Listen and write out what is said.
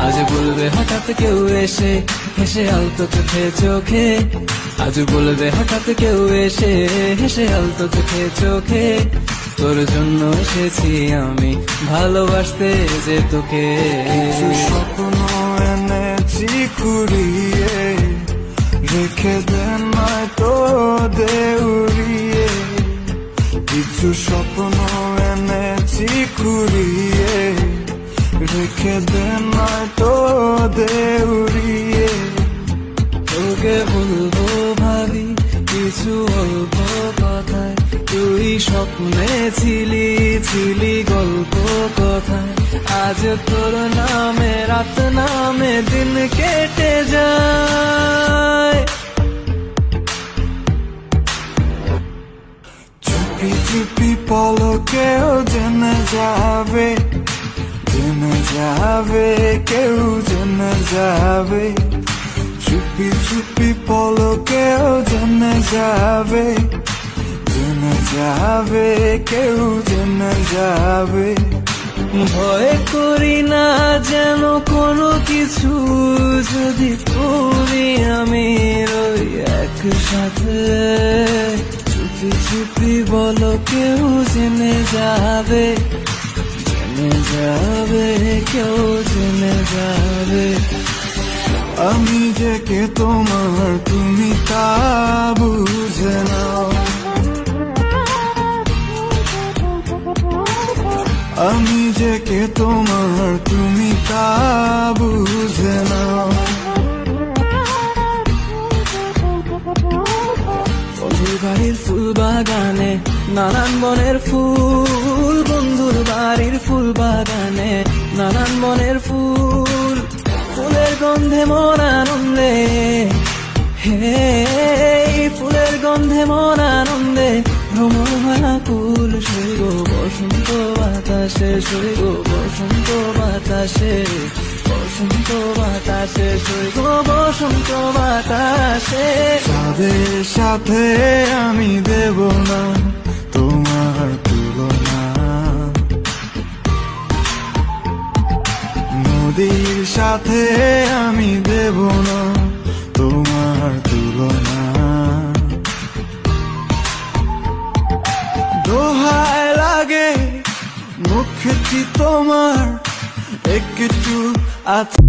আজ বলবে হঠাৎ কেউ এসে হেসে আলতো চোখে চোখে, আজ বলবে হঠাৎ কেউ এসে হেসে আলতো চোখে চোখে, তোর জন্য এসেছি আমি ভালোবাসতে যে তোকে। কিছু স্বপ্ন এনেছি কুড়িয়ে, রেখে দেন নয়তো দেউড়িয়ে। কিছু স্বপ্ন এনেছি কুড়িয়ে, রেখে দেন নয়তো দেউড়িয়ে। তোকে বলবো ভাবি কিছু অল্প কথায়, তুই স্বপ্নে ছিলি ছিলি গল্প কথায়, আজ তোর নামে রাত নামে দিন কেটে যায়। চুপি চুপি পলকেও জেনে যাবে, জেনে যাবে, কেউ জেনে যাবে। চুপি চুপি পলকেও জেনে যাবে, জেনে যাবে, কেউ জেনে যাবে। ভয় করি না যেন কোনো কিছু, যদি তুমি আমি রই একসাথে। চুপি চুপি বলো কেউ জেনে যাবে, জেনে যাবে, কেউ জেনে যাবে। আমি যে কে তোমার তুমি তা বুঝে নাও, আমি যে কে তোমার তুমি তা বুঝে নাও। বন্ধুর বাড়ির ফুল বাগানে নানান বনের ফুল, বন্ধুর বাড়ির ফুল বাগানে নানান বনের ফুল, ফুলের গন্ধে মন আনন্দে, হে ফুলের গন্ধে মন আনন্দে ভ্রমর ভাকুল। শৈব বসন্ত বাতাসে, শৈব বসন্ত বাতাসে, বসন্ত বাতাসে, শৈব বসন্ত বাতাসে। তাদের সাথে আমি দেব না তোমার তুলনা, নদীর সাথে আমি দেব না তোমার তুলনা। দোহায় লাগে মুখটি তোমার একটু আছে।